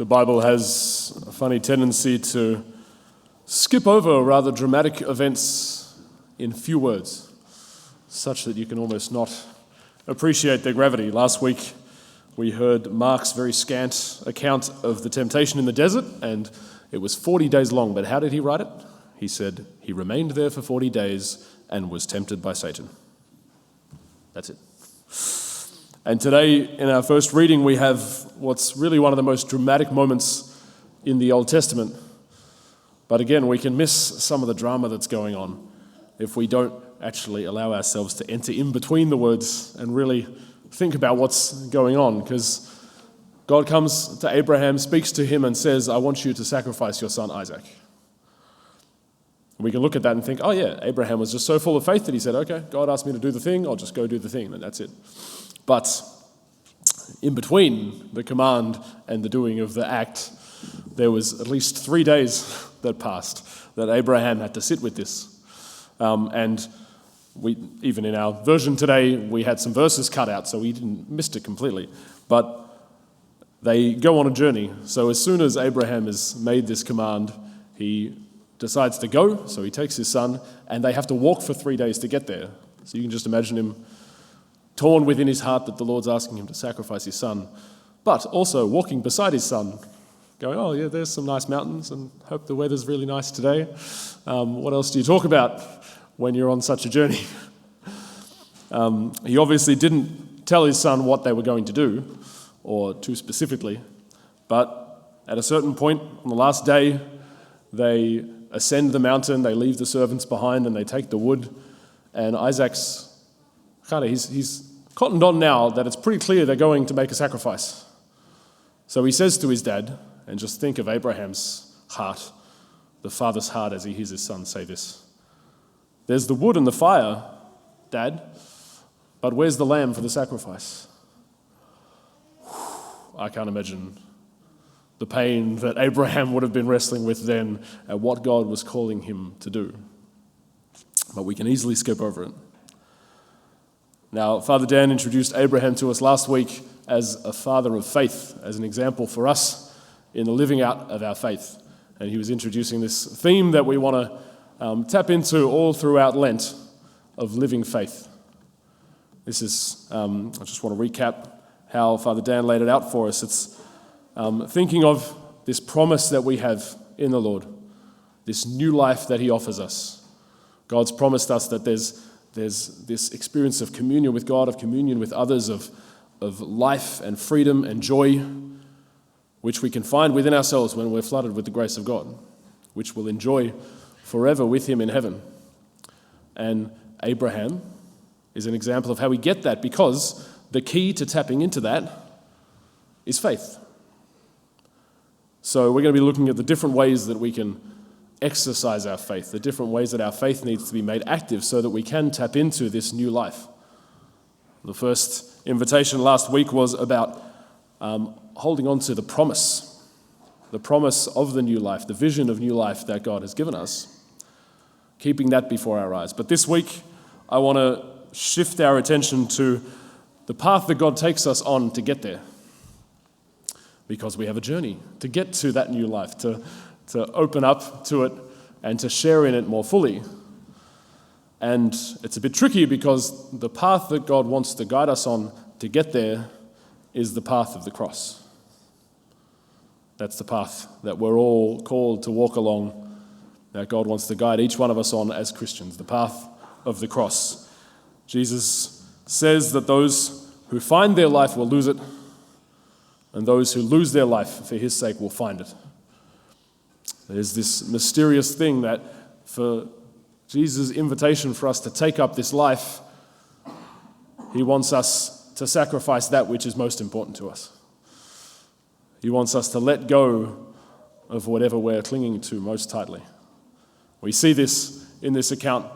The Bible has a funny tendency to skip over rather dramatic events in few words, such that you can almost not appreciate their gravity. Last week, we heard Mark's very scant account of the temptation in the desert, and it was 40 days long. But how did he write it? He said, he remained there for 40 days and was tempted by Satan. That's it. And today, in our first reading, we have what's really one of the most dramatic moments in the Old Testament. But again, we can miss some of the drama that's going on if we don't actually allow ourselves to enter in between the words and really think about what's going on. Because God comes to Abraham, speaks to him and says, I want you to sacrifice your son Isaac. We can look at that and think, oh yeah, Abraham was just so full of faith that he said, okay, God asked me to do the thing, I'll just go do the thing, and that's it. But in between the command and the doing of the act, there was at least 3 days that passed that Abraham had to sit with this. And we, even in our version today, we had some verses cut out, so we missed it completely. But they go on a journey. So as soon as Abraham has made this command, he decides to go, so he takes his son, and they have to walk for 3 days to get there. So you can just imagine him torn within his heart that the Lord's asking him to sacrifice his son, but also walking beside his son, going, oh yeah, there's some nice mountains, and hope the weather's really nice today. What else do you talk about when you're on such a journey? He obviously didn't tell his son what they were going to do, or too specifically, but at a certain point on the last day, they ascend the mountain, they leave the servants behind, and they take the wood, and Isaac's he's cottoned on now that it's pretty clear they're going to make a sacrifice. So he says to his dad, and just think of Abraham's heart, the father's heart as he hears his son say this. There's the wood and the fire, Dad, but where's the lamb for the sacrifice? I can't imagine the pain that Abraham would have been wrestling with then at what God was calling him to do. But we can easily skip over it. Now, Father Dan introduced Abraham to us last week as a father of faith, as an example for us in the living out of our faith. And he was introducing this theme that we want to tap into all throughout Lent of living faith. This is, I just want to recap how Father Dan laid it out for us. It's thinking of this promise that we have in the Lord, this new life that he offers us. God's promised us that there's this experience of communion with God, of communion with others, of life and freedom and joy, which we can find within ourselves when we're flooded with the grace of God, which we'll enjoy forever with him in heaven. And Abraham is an example of how we get that, because the key to tapping into that is faith. So we're going to be looking at the different ways that we can exercise our faith, the different ways that our faith needs to be made active so that we can tap into this new life. The first invitation last week was about holding on to the promise of the new life, the vision of new life that God has given us, keeping that before our eyes. But this week, I want to shift our attention to the path that God takes us on to get there, because we have a journey to get to that new life, to open up to it and to share in it more fully. And it's a bit tricky because the path that God wants to guide us on to get there is the path of the cross. That's the path that we're all called to walk along, that God wants to guide each one of us on as Christians, the path of the cross. Jesus says that those who find their life will lose it, and those who lose their life for his sake will find it. There's this mysterious thing that for Jesus' invitation for us to take up this life, he wants us to sacrifice that which is most important to us. He wants us to let go of whatever we're clinging to most tightly. We see this in this account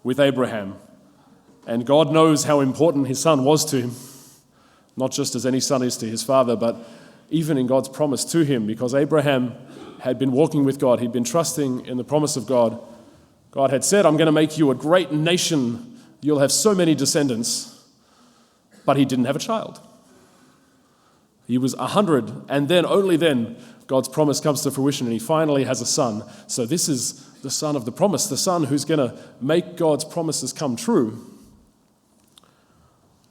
with Abraham, and God knows how important his son was to him, not just as any son is to his father, but even in God's promise to him, because Abraham had been walking with God. He'd been trusting in the promise of God. God had said, I'm going to make you a great nation. You'll have so many descendants. But he didn't have a child. He was 100, and then, only then, God's promise comes to fruition and he finally has a son. So this is the son of the promise, the son who's going to make God's promises come true.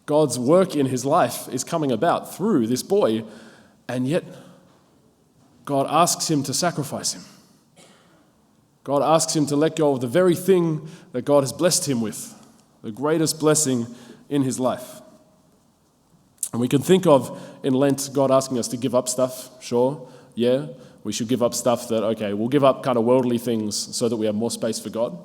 God's work in his life is coming about through this boy, and yet God asks him to sacrifice him. God asks him to let go of the very thing that God has blessed him with, the greatest blessing in his life. And we can think of, in Lent, God asking us to give up stuff. Sure, yeah, we should give up stuff that, okay, we'll give up kind of worldly things so that we have more space for God.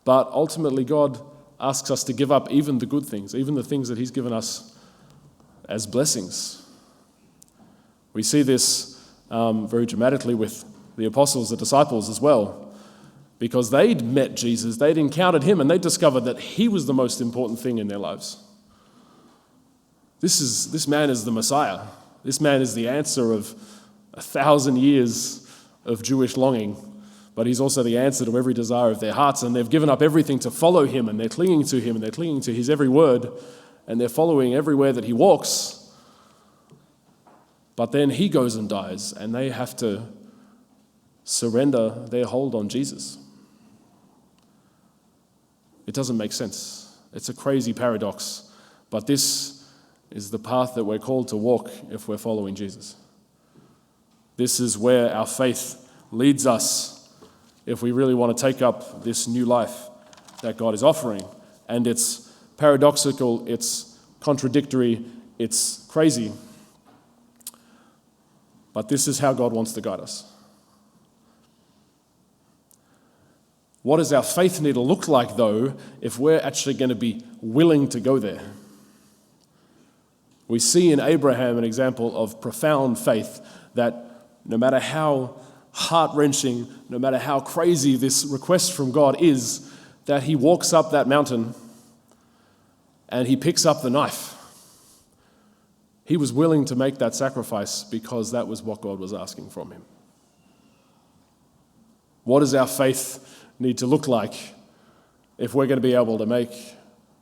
But ultimately, God asks us to give up even the good things, even the things that he's given us as blessings. We see this very dramatically with the apostles, the disciples as well, because they'd met Jesus, they'd encountered him, and they discovered that he was the most important thing in their lives. This man is the Messiah. This man is the answer of 1,000 years of Jewish longing, but he's also the answer to every desire of their hearts, and they've given up everything to follow him, and they're clinging to him, and they're clinging to his every word, and they're following everywhere that he walks. But then he goes and dies, and they have to surrender their hold on Jesus. It doesn't make sense. It's a crazy paradox, but this is the path that we're called to walk if we're following Jesus. This is where our faith leads us if we really want to take up this new life that God is offering. And it's paradoxical, it's contradictory, it's crazy. But this is how God wants to guide us. What does our faith need to look like, though, if we're actually going to be willing to go there? We see in Abraham an example of profound faith that no matter how heart-wrenching, no matter how crazy this request from God is, that he walks up that mountain and he picks up the knife. He was willing to make that sacrifice because that was what God was asking from him. What does our faith need to look like if we're going to be able to make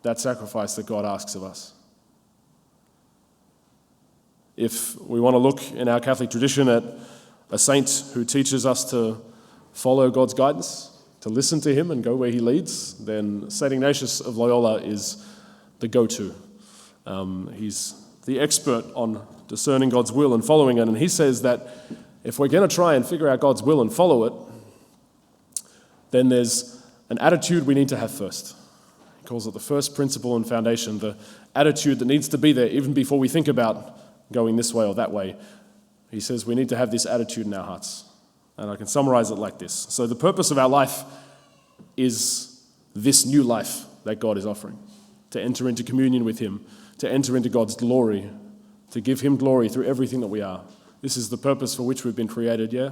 that sacrifice that God asks of us? If we want to look in our Catholic tradition at a saint who teaches us to follow God's guidance, to listen to him and go where he leads, then St. Ignatius of Loyola is the go-to. He's the expert on discerning God's will and following it, and he says that if we're going to try and figure out God's will and follow it, then there's an attitude we need to have first. He calls it the first principle and foundation, the attitude that needs to be there even before we think about going this way or that way. He says we need to have this attitude in our hearts. And I can summarize it like this. So the purpose of our life is this new life that God is offering, to enter into communion with him, to enter into God's glory, to give him glory through everything that we are. This is the purpose for which we've been created, yeah?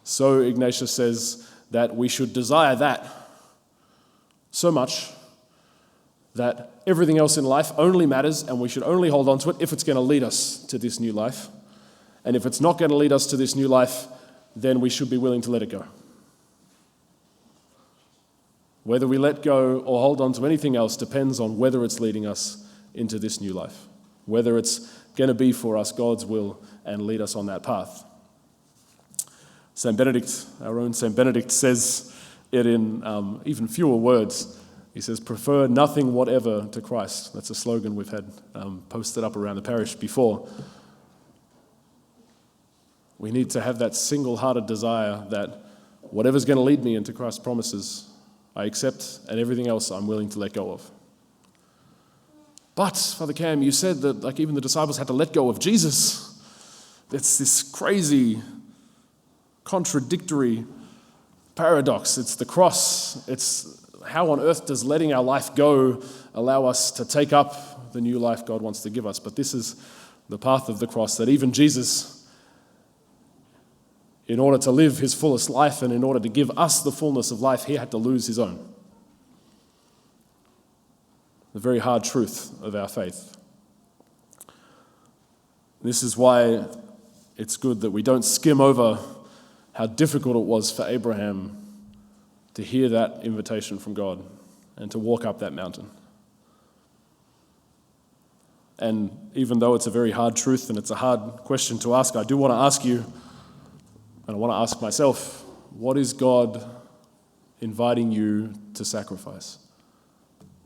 So Ignatius says that we should desire that so much that everything else in life only matters, and we should only hold on to it if it's going to lead us to this new life. And if it's not going to lead us to this new life, then we should be willing to let it go. Whether we let go or hold on to anything else depends on whether it's leading us into this new life, whether it's going to be for us God's will and lead us on that path. St. Benedict, our own St. Benedict, says it in even fewer words. He says, "Prefer nothing whatever to Christ." That's a slogan we've had posted up around the parish before. We need to have that single-hearted desire that whatever's going to lead me into Christ's promises, I accept, and everything else I'm willing to let go of. But, Father Cam, you said that even the disciples had to let go of Jesus. It's this crazy, contradictory paradox. It's the cross. It's how on earth does letting our life go allow us to take up the new life God wants to give us? But this is the path of the cross, that even Jesus, in order to live his fullest life and in order to give us the fullness of life, he had to lose his own. The very hard truth of our faith. This is why it's good that we don't skim over how difficult it was for Abraham to hear that invitation from God and to walk up that mountain. And even though it's a very hard truth and it's a hard question to ask, I do want to ask you, and I want to ask myself, what is God inviting you to sacrifice?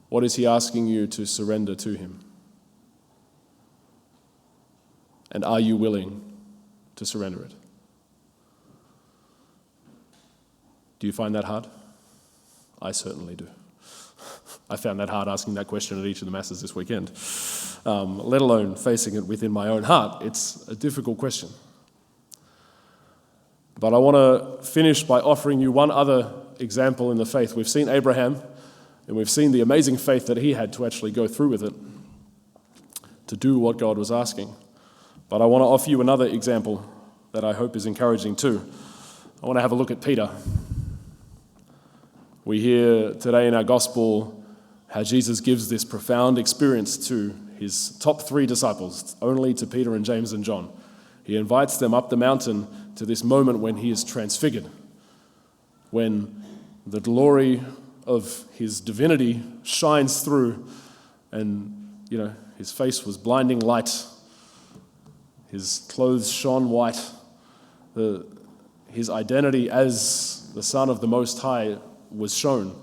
What is he asking you to surrender to him? And are you willing to surrender it? Do you find that hard? I certainly do. I found that hard asking that question at each of the masses this weekend, let alone facing it within my own heart. It's a difficult question. But I want to finish by offering you one other example in the faith. We've seen Abraham, and we've seen the amazing faith that he had to actually go through with it, to do what God was asking. But I want to offer you another example that I hope is encouraging too. I want to have a look at Peter. We hear today in our gospel how Jesus gives this profound experience to his top 3 disciples, only to Peter and James and John. He invites them up the mountain to this moment when he is transfigured, when the glory of his divinity shines through, and his face was blinding light, his clothes shone white, his identity as the Son of the Most High was shown.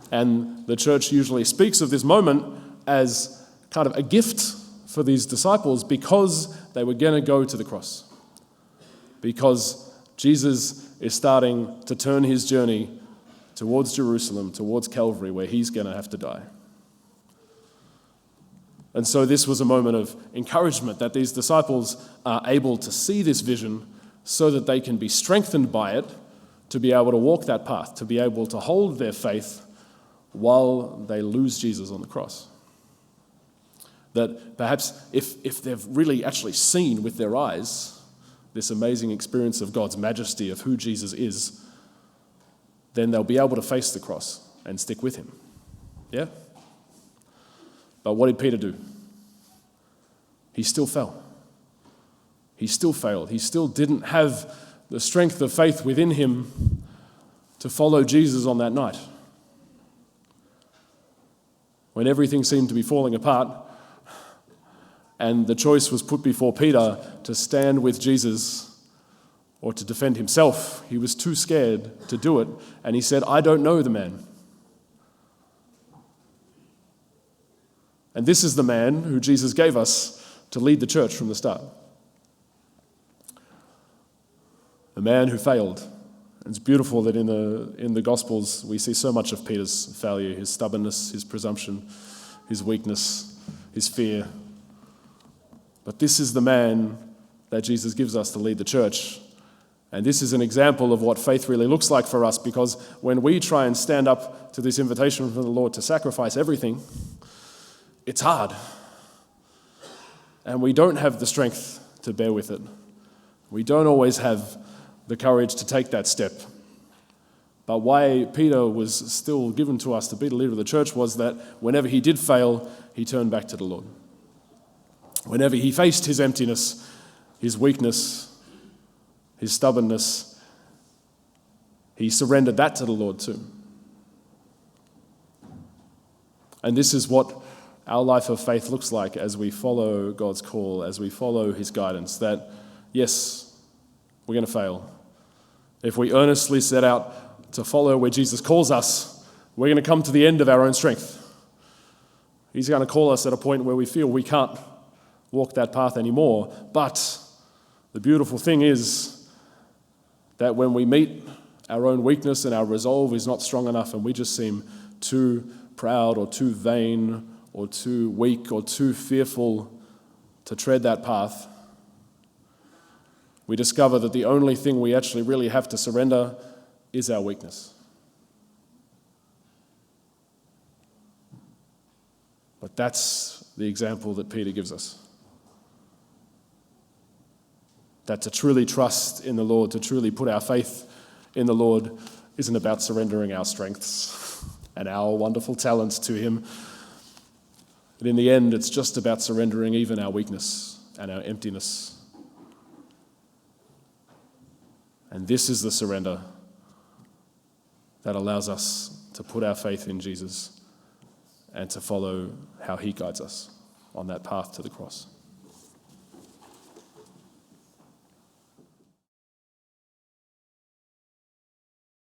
And the church usually speaks of this moment as kind of a gift for these disciples because they were going to go to the cross. Because Jesus is starting to turn his journey towards Jerusalem, towards Calvary, where he's going to have to die. And so this was a moment of encouragement that these disciples are able to see this vision so that they can be strengthened by it, to be able to walk that path, to be able to hold their faith while they lose Jesus on the cross. That perhaps if they've really actually seen with their eyes this amazing experience of God's majesty, of who Jesus is, then they'll be able to face the cross and stick with him. Yeah? But what did Peter do? He still fell. He still failed. He still didn't have the strength of faith within him to follow Jesus on that night. When everything seemed to be falling apart, and the choice was put before Peter to stand with Jesus or to defend himself, he was too scared to do it, and he said, "I don't know the man." And this is the man who Jesus gave us to lead the church from the start. A man who failed. It's beautiful that in the Gospels we see so much of Peter's failure, his stubbornness, his presumption, his weakness, his fear. But this is the man that Jesus gives us to lead the church. And this is an example of what faith really looks like for us, because when we try and stand up to this invitation from the Lord to sacrifice everything, it's hard. And we don't have the strength to bear with it. We don't always have the courage to take that step. But why Peter was still given to us to be the leader of the church was that whenever he did fail, he turned back to the Lord. Whenever he faced his emptiness, his weakness, his stubbornness, he surrendered that to the Lord too. And this is what our life of faith looks like as we follow God's call, as we follow his guidance, that yes, we're going to fail. If we earnestly set out to follow where Jesus calls us, we're going to come to the end of our own strength. He's going to call us at a point where we feel we can't walk that path anymore. But the beautiful thing is that when we meet our own weakness and our resolve is not strong enough and we just seem too proud or too vain or too weak or too fearful to tread that path, we discover that the only thing we actually really have to surrender is our weakness. But that's the example that Peter gives us. That to truly trust in the Lord, to truly put our faith in the Lord, isn't about surrendering our strengths and our wonderful talents to him. But in the end, it's just about surrendering even our weakness and our emptiness. And this is the surrender that allows us to put our faith in Jesus and to follow how he guides us. on that path to the cross.